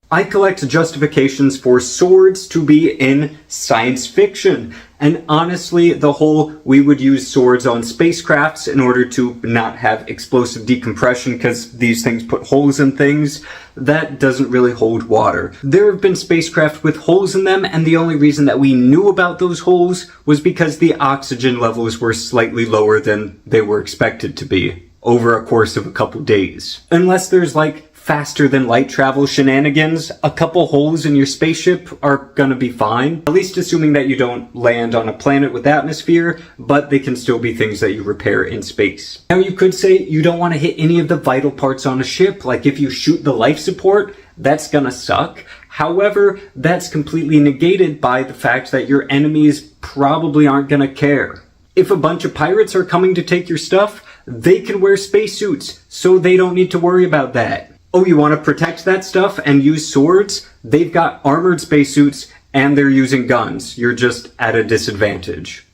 I collect justifications for swords to be in science fiction. And honestly, the whole we would use swords on spacecrafts in order to not have explosive decompression because these things put holes in things, that doesn't really hold water. There have been spacecraft with holes in them, and the only reason that we knew about those holes was because the oxygen levels were slightly lower than they were expected to be over a course of a couple days. Unless there's like faster than light travel shenanigans, a couple holes in your spaceship are gonna be fine. At least assuming that you don't land on a planet with atmosphere, but they can still be things that you repair in space. Now you could say you don't want to hit any of the vital parts on a ship, like if you shoot the life support, that's gonna suck. However, that's completely negated by the fact that your enemies probably aren't gonna care. If a bunch of pirates are coming to take your stuff, they can wear spacesuits, so they don't need to worry about that. Oh, you want to protect that stuff and use swords? They've got armored spacesuits and they're using guns. You're just at a disadvantage.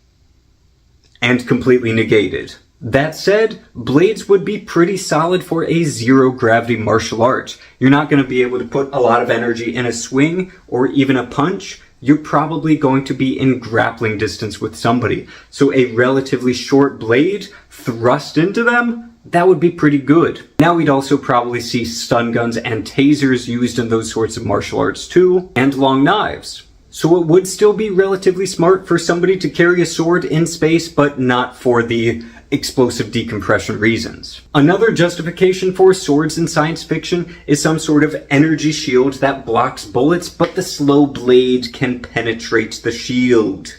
And completely negated. That said, blades would be pretty solid for a zero-gravity martial art. You're not going to be able to put a lot of energy in a swing or even a punch. You're probably going to be in grappling distance with somebody. So a relatively short blade thrust into them, that would be pretty good. Now we'd also probably see stun guns and tasers used in those sorts of martial arts too, and long knives. So it would still be relatively smart for somebody to carry a sword in space, but not for the explosive decompression reasons. Another justification for swords in science fiction is some sort of energy shield that blocks bullets, but the slow blade can penetrate the shield.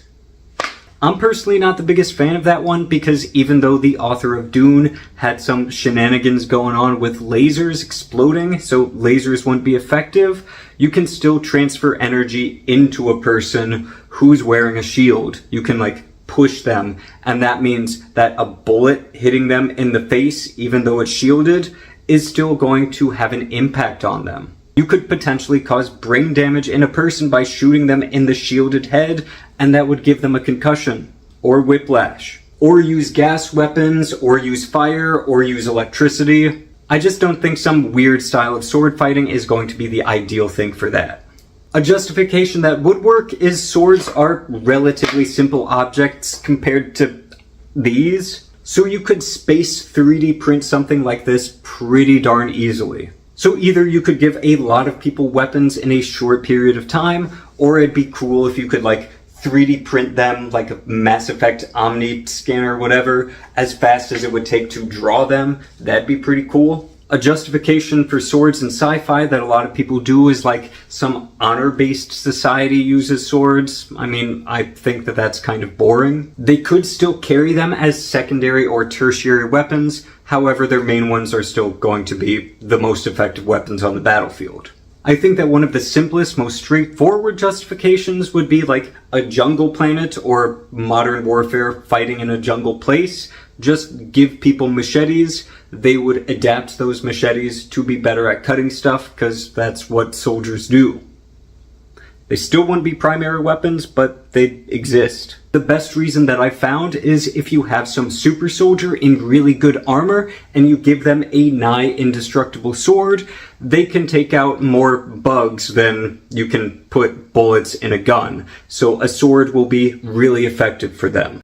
I'm personally not the biggest fan of that one because even though the author of Dune had some shenanigans going on with lasers exploding, so lasers wouldn't be effective, you can still transfer energy into a person who's wearing a shield. You can like push them, and that means that a bullet hitting them in the face, even though it's shielded, is still going to have an impact on them. You could potentially cause brain damage in a person by shooting them in the shielded head, and that would give them a concussion, or whiplash, or use gas weapons, or use fire, or use electricity. I just don't think some weird style of sword fighting is going to be the ideal thing for that. A justification that would work is swords are relatively simple objects compared to these, so you could space 3D print something like this pretty darn easily. So either you could give a lot of people weapons in a short period of time, or it'd be cool if you could like 3D print them like a Mass Effect Omni scanner or whatever as fast as it would take to draw them. That'd be pretty cool. A justification for swords in sci-fi that a lot of people do is like some honor-based society uses swords. I mean, I think that that's kind of boring. They could still carry them as secondary or tertiary weapons. However, their main ones are still going to be the most effective weapons on the battlefield. I think that one of the simplest, most straightforward justifications would be like a jungle planet or modern warfare fighting in a jungle place. Just give people machetes. They would adapt those machetes to be better at cutting stuff because that's what soldiers do. They still wouldn't be primary weapons, but they exist. The best reason that I found is if you have some super soldier in really good armor and you give them a nigh indestructible sword, they can take out more bugs than you can put bullets in a gun. So a sword will be really effective for them.